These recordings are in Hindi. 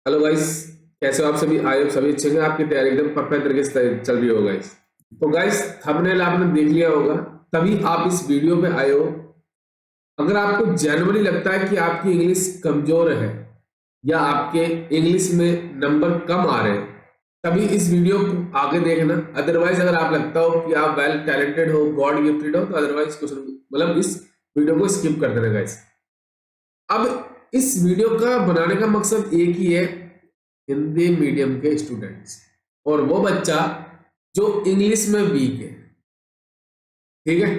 हेलो गाइस, कैसे हो आप सभी? आई होप सभी अच्छे हैं। आपकी तैयारी एकदम परफेक्ट तरीके से चल रही हो गाइस। तो गाइस, थंबनेल आपने देख लिया होगा, तभी आप इस वीडियो पे आए हो। अगर आपको जेन्युइनली लगता है कि आपकी इंग्लिश कमजोर है या आपके इंग्लिश में नंबर कम आ रहे हैं, तभी इस वीडियो को आगे देखना। अदरवाइज अगर आप लगता हो कि आप वेल टैलेंटेड हो, गॉड गिफ्टेड हो, तो अदरवाइज कुछ मतलब इस वीडियो को स्किप कर देना गाइस। अब इस वीडियो का बनाने का मकसद एक ही है, हिंदी मीडियम के स्टूडेंट्स और वो बच्चा जो इंग्लिश में वीक है। ठीक है,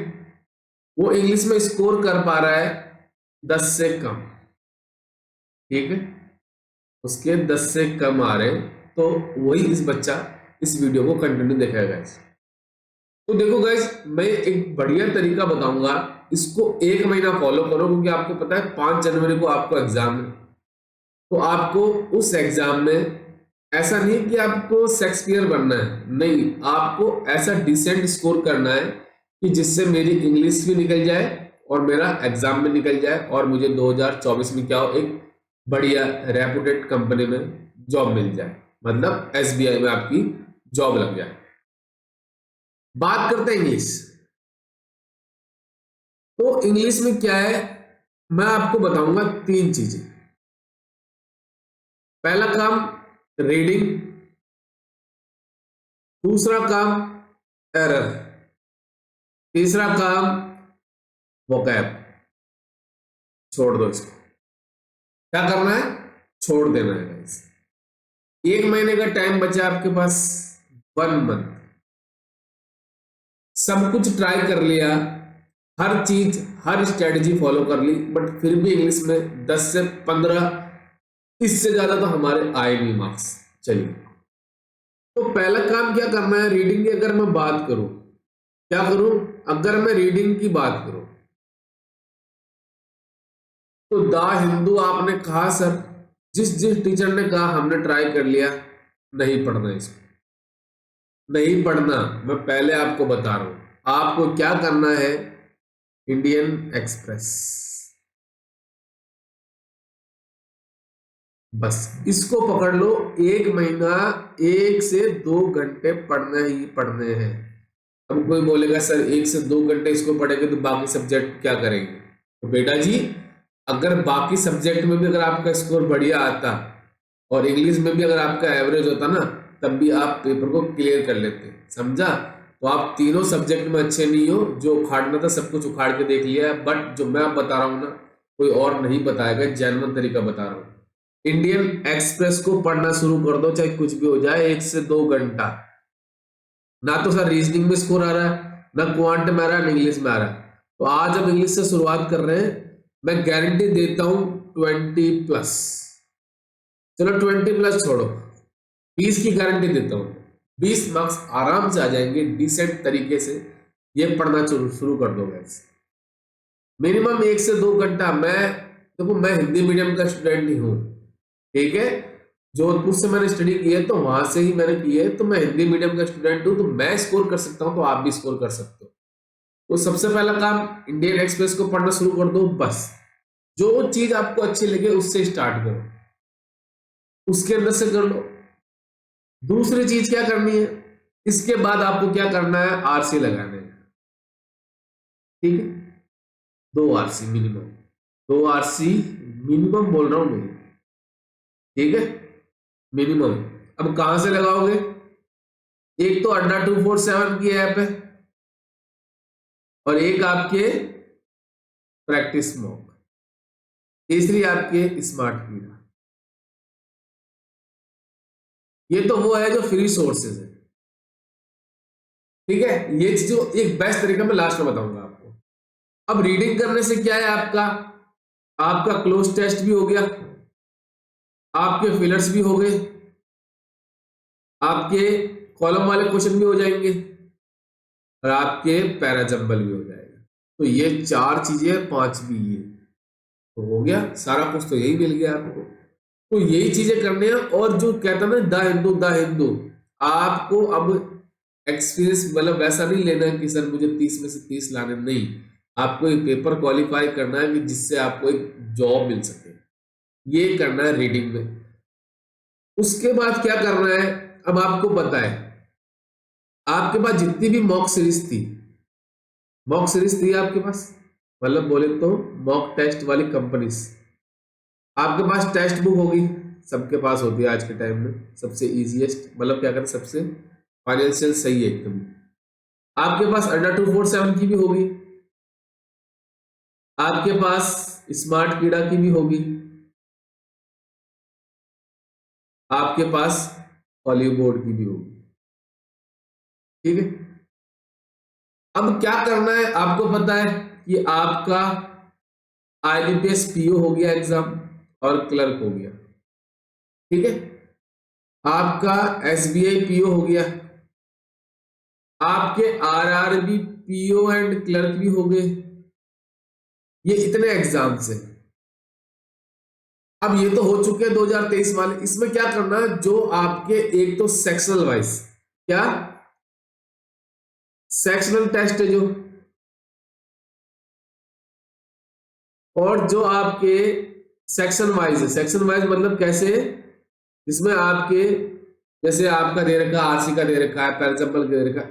वो इंग्लिश में स्कोर कर पा रहा है 10 से कम। ठीक है, उसके 10 से कम आ रहे हैं, तो वही इस बच्चा इस वीडियो को कंटिन्यू देखेगा गाइस। तो देखो गाइस, मैं एक बढ़िया तरीका बताऊंगा, इसको एक महीना फॉलो करो, क्योंकि आपको पता है 5 जनवरी को आपको एग्जाम है। तो आपको उस एग्जाम में ऐसा नहीं कि आपको शेक्सपियर बनना है, नहीं, आपको ऐसा डिसेंट स्कोर करना है कि जिससे मेरी इंग्लिश भी निकल जाए और मेरा एग्जाम भी निकल जाए और मुझे 2024 में क्या हो, एक बढ़िया रेपुटेड कंपनी में जॉब मिल जाए, मतलब एसबीआई में आपकी जॉब लग जाए। बात करते हैं इंग्लिश। तो इंग्लिश में क्या है, मैं आपको बताऊंगा 3 चीजें। पहला काम रीडिंग, दूसरा काम एरर, तीसरा काम वोकैब। छोड़ दो इसको, क्या करना है, छोड़ देना है गाइस। 1 महीने का टाइम बचा आपके पास, 1 मंथ। सब कुछ ट्राई कर लिया, हर चीज हर स्ट्रेटजी फॉलो कर ली, बट फिर भी इंग्लिश में 10 से 15, इससे ज्यादा तो हमारे आए नहीं मार्क्स। चलिए, तो पहला काम क्या करना है, रीडिंग की अगर मैं बात करूं, क्या करूं, अगर मैं रीडिंग की बात करूं तो द हिंदू आपने कहा सर, जिस जिस टीचर ने कहा हमने ट्राई कर लिया, नहीं पढ़ना इसको, नहीं पढ़ना। मैं पहले आपको बता रहा हूं, आपको क्या करना है, इंडियन एक्सप्रेस, बस इसको पकड़ लो। 1 महीना 1 से 2 घंटे पढ़ना ही पढ़ने हैं। अब कोई बोलेगा सर 1 से 2 घंटे इसको पढ़ेंगे तो बाकी सब्जेक्ट क्या करेंगे? तो बेटा जी, अगर बाकी सब्जेक्ट में भी अगर आपका स्कोर बढ़िया आता और इंग्लिश में भी अगर आपका एवरेज होता ना, तब भी आप पेपर को क्लियर कर लेते। समझा? तो आप तीनों सब्जेक्ट में अच्छे नहीं हो, जो उखाड़ना था सब कुछ उखाड़ के देख लिया है, बट जो मैं आप बता रहा हूं ना, कोई और नहीं बताएगा, जेन्युइन तरीका बता रहा हूं। इंडियन एक्सप्रेस को पढ़ना शुरू कर दो, चाहे कुछ भी हो जाए, 1 से 2 घंटा। ना तो सर रीजनिंग में स्कोर आ रहा है, ना क्वांट में आ रहा है, ना इंग्लिश में आ रहा है। तो आज हम इंग्लिश से शुरुआत कर रहे हैं। मैं गारंटी देता हूं 20+। चलो 20+ छोड़ो, 20 की गारंटी देता हूं। 20 मार्क्स आराम से आ जाएंगे डिसेंट तरीके से। ये पढ़ना शुरू कर दो गैस। मिनिमम 1 से 2 घंटा। देखो, मैं हिंदी मीडियम का स्टूडेंट ही हूँ। ठीक है, जोधपुर से मैंने स्टडी की है, तो वहां से ही मैंने की है, तो मैं हिंदी मीडियम का स्टूडेंट हूँ, तो मैं स्कोर कर सकता हूँ, तो आप भी स्कोर कर सकते हो। तो सबसे पहला काम, इंडियन एक्सप्रेस को पढ़ना शुरू कर दो बस। जो चीज आपको अच्छी लगे उससे स्टार्ट करो, उसके अंदर से कर लो। दूसरी चीज क्या करनी है, इसके बाद आपको क्या करना है, आरसी लगाने हैं। ठीक है, 2 आरसी मिनिमम, 2 आरसी मिनिमम बोल रहा हूं मैं। ठीक है, मिनिमम। अब कहां से लगाओगे? एक तो अड्डा 247 की ऐप है, और एक आपके प्रैक्टिस मॉक, तीसरी आपके स्मार्ट कीड़ा। ये तो वो है जो फ्री सोर्सेज है। ठीक है, ये जो एक बेस्ट तरीका मैं लास्ट में बताऊंगा आपको। अब रीडिंग करने से क्या है, आपका आपका क्लोज टेस्ट भी हो गया, आपके फिलर्स भी हो गए, आपके कॉलम वाले क्वेश्चन भी हो जाएंगे, और आपके पैराजम्बल भी हो जाएगा। तो ये 4 चीजें, 5 भी ये, तो हो गया सारा कुछ, तो यही मिल गया आपको। तो यही चीजें करने हैं। और जो कहता ना द हिंदू, आपको अब एक्सपीरियंस मतलब वैसा नहीं लेना है कि सर मुझे 30 में से 30 लाने, नहीं। आपको एक पेपर क्वालिफाई करना है कि जिससे आपको एक जॉब मिल सके, ये करना है रीडिंग में। उसके बाद क्या करना है, अब आपको पता है आपके पास जितनी भी मॉक सीरीज थी, मॉक सीरीज थी आपके पास, मतलब बोले तो मॉक टेस्ट वाली कंपनीज, आपके पास टेक्स्ट बुक होगी, सबके पास होती है आज के टाइम में, सबसे इजीएस्ट, मतलब क्या कहते हैं सबसे फाइनेंशियल सही है एकदम। आपके पास अंडर 247 की भी होगी, आपके पास स्मार्ट कीड़ा की भी होगी, आपके पास ऑलिव बोर्ड की भी होगी। ठीक है, अब क्या करना है, आपको पता है कि आपका आईबीपीएस पीओ हो गया एग्जाम और क्लर्क हो गया। ठीक है, आपका एसबीआई पीओ हो गया, आपके आरआरबी पीओ एंड क्लर्क भी हो गए। ये इतने एग्जाम्स हैं। अब ये तो हो चुके हैं 2023 वाले। इसमें क्या करना है, जो आपके एक तो सेक्शनल वाइज, क्या सेक्शनल टेस्ट है जो, और जो आपके सेक्शन वाइज है, सेक्शन वाइज मतलब कैसे, इसमें आपके जैसे आपका दे रखा आरसी का दे रखा है, पैराजम्पल दे रखा,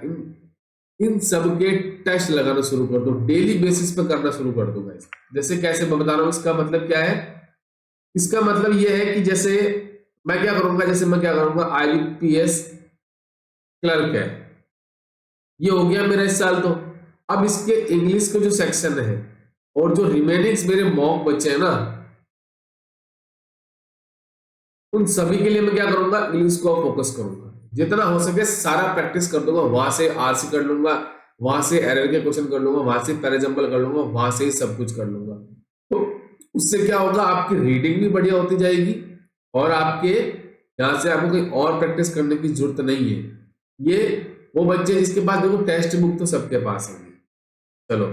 इन सब के टेस्ट लगाना शुरू कर दो, डेली बेसिस पे करना शुरू कर दो गाइस। जैसे कैसे मैं बता रहा हूं, इसका मतलब क्या है, इसका मतलब यह है कि जैसे मैं क्या करूंगा, जैसे मैं क्या करूंगा, आईबीपीएस क्लर्क है, ये हो गया मेरा इस साल। तो अब इसके इंग्लिश के जो सेक्शन है और जो रिमेनिंग मेरे मॉक बचे हैं ना, उन सभी के लिए मैं क्या करूंगा, इंग्लिश को फोकस करूंगा, जितना हो सके सारा प्रैक्टिस कर दूंगा, वहां से आरसी कर लूंगा, वहां से एरर के क्वेश्चन कर लूंगा, वहां से पैराजम्पल कर लूंगा, वहां से ही सब कुछ कर लूंगा। तो उससे क्या होगा, आपकी रीडिंग भी बढ़िया होती जाएगी और आपके यहां से आपको कोई और प्रैक्टिस करने की जरूरत नहीं है। ये वो बच्चे जिसके पास देखो टेक्स्ट बुक तो सबके पास होगी, चलो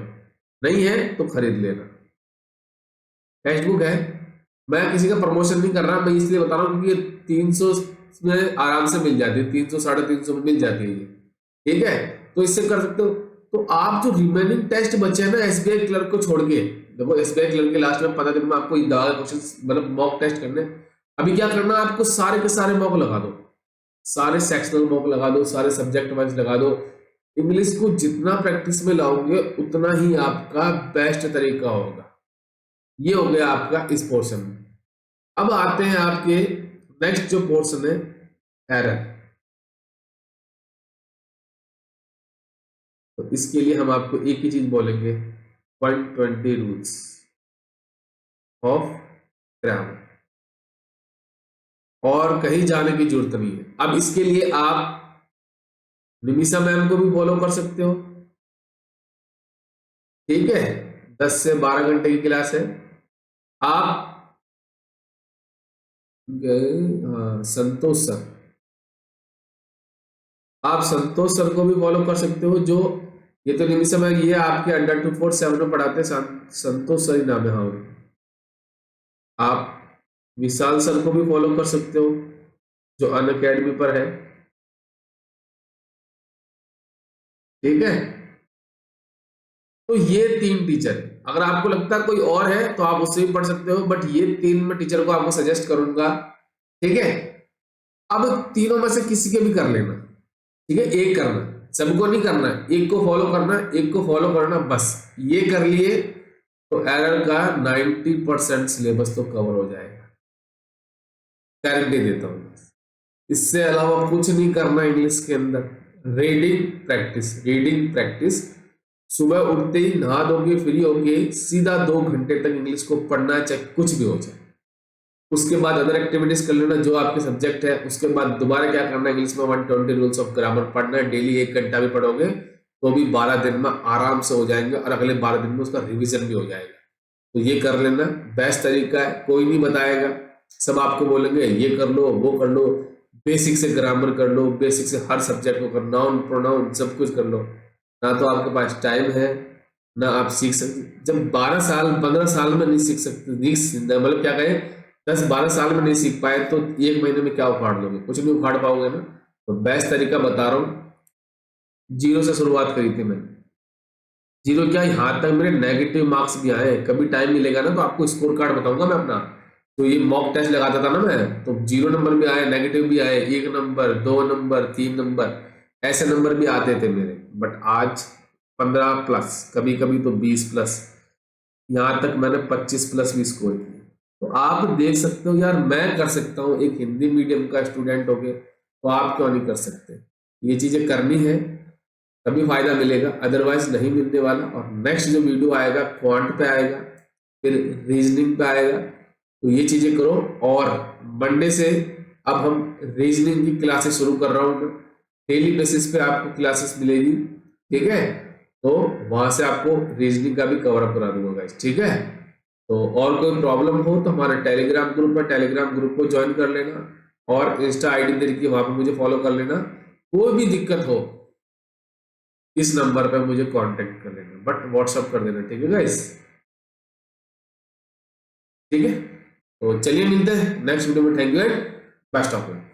नहीं है तो खरीद लेना, टेक्स्ट बुक है। मैं किसी का प्रमोशन नहीं कर रहा, मैं इसलिए बता रहा हूँ क्योंकि 300 में आराम से मिल जाती है, 300 350 में मिल जाती है ये। ठीक है, तो इससे कर सकते हो। तो आप जो रिमेनिंग टेस्ट बचे हैं ना एसबीआई क्लर्क को छोड़ के, देखो एसबीआई क्लर्क के लास्ट में 15 दिन में आपको दवा क्वेश्चन मतलब मॉक टेस्ट करने, अभी क्या करना है आपको, सारे के सारे मॉक लगा दो, सारे सेक्शनल मॉक लगा दो, सारे सब्जेक्ट वाइज लगा दो। इंग्लिश को जितना प्रैक्टिस में लाओगे उतना ही आपका बेस्ट तरीका होगा। ये हो गया आपका इस पोर्शन में। अब आते हैं आपके नेक्स्ट जो पोर्शन है, एरर। तो इसके लिए हम आपको एक ही चीज बोलेंगे, 120 रूल्स ऑफ ग्रामर, और कहीं जाने की जरूरत नहीं है। अब इसके लिए आप निमिषा मैम को भी फॉलो कर सकते हो। ठीक है, 10 से 12 घंटे की क्लास है। आप संतोष सर, आप संतोष सर को भी फॉलो कर सकते हो, जो ये तो निमिषा मैम ये आपके अंडर 247 में पढ़ाते हैं, संतोष सर ही नाम है। हाँ, आप विशाल सर को भी फॉलो कर सकते हो जो अनअकैडमी पर है। ठीक है, तो ये 3 टीचर, अगर आपको लगता है कोई और है तो आप उससे भी पढ़ सकते हो, बट ये 3 में टीचर को आपको सजेस्ट करूंगा। ठीक है, अब तीनों में से किसी के भी कर लेना। ठीक है, एक करना, सबको नहीं करना, एक को फॉलो करना, एक को फॉलो करना, बस ये कर लिए तो एरर का 90% सिलेबस तो कवर हो जाएगा, गारंटी देता हूं। इससे अलावा कुछ नहीं करना इंग्लिश के अंदर। रीडिंग प्रैक्टिस, रीडिंग प्रैक्टिस, सुबह उठते ही नहा दोगे, फ्री होगे, सीधा 2 घंटे तक इंग्लिश को पढ़ना है, चाहे कुछ भी हो जाए। उसके बाद अदर एक्टिविटीज कर लेना जो आपके सब्जेक्ट है। उसके बाद दोबारा क्या करना है, इंग्लिश में 120 रूल्स ऑफ ग्रामर पढ़ना है। डेली 1 घंटा भी पढ़ोगे तो भी 12 दिन में आराम से हो जाएंगे, और अगले 12 दिन में उसका रिविजन भी हो जाएगा। तो ये कर लेना, बेस्ट तरीका है, कोई नहीं बताएगा, सब आपको बोलेंगे ये कर लो वो कर लो, बेसिक से ग्रामर कर लो, बेसिक से हर सब्जेक्ट को कर, नाउन प्रोनाउन सब कुछ कर लो। ना तो आपके पास टाइम है, ना आप सीख सकते। जब 12 साल 15 साल में नहीं सीख सकते, मतलब क्या कहें 10-12 साल में नहीं सीख पाए तो 1 महीने में क्या उखाड़ लोगे, कुछ नहीं उखाड़ पाओगे ना। तो बेस्ट तरीका बता रहा हूँ, जीरो से शुरुआत करी थी मैंने। जीरो क्या, यहाँ तक मेरे नेगेटिव मार्क्स भी आए। कभी टाइम मिलेगा ना तो आपको स्कोर कार्ड बताऊंगा मैं अपना, तो ये मॉक टेस्ट लगाता था ना मैं, तो 0 नंबर भी आए, नेगेटिव भी आए, 1 नंबर, 2 नंबर, 3 नंबर, ऐसे नंबर भी आते थे मेरे। बट आज 15+, कभी कभी तो 20+, यहाँ तक मैंने 25+ भी स्कोर किया। तो आप देख सकते हो यार, मैं कर सकता हूँ, एक हिंदी मीडियम का स्टूडेंट हो गए, तो आप क्यों नहीं कर सकते? ये चीजें करनी है, तभी फायदा मिलेगा, अदरवाइज नहीं मिलने वाला। और नेक्स्ट जो वीडियो आएगा क्वांट पे आएगा, फिर रीजनिंग पे आएगा, तो ये चीजें करो। और मंडे से अब हम रीजनिंग की क्लासेस शुरू कर रहा हूँ मैं, डेली बेसिस पे आपको क्लासेस मिलेगी, ठीक है? तो वहां से आपको रीजनिंग का भी कवर अप करा दूंगा गाइस, ठीक है? तो और कोई प्रॉब्लम हो तो हमारे टेलीग्राम ग्रुप है, टेलीग्राम ग्रुप को ज्वाइन कर लेना, और इंस्टा आईडी दे रखी है, वहां पे मुझे फॉलो कर लेना। कोई भी दिक्कत हो इस नंबर पे मुझे कांटेक्ट कर लेना, बट व्हाट्सअप कर देना, ठीक है गाइस? ठीक है, तो चलिए मिलते हैं नेक्स्ट वीडियो में। Thank you and best of luck.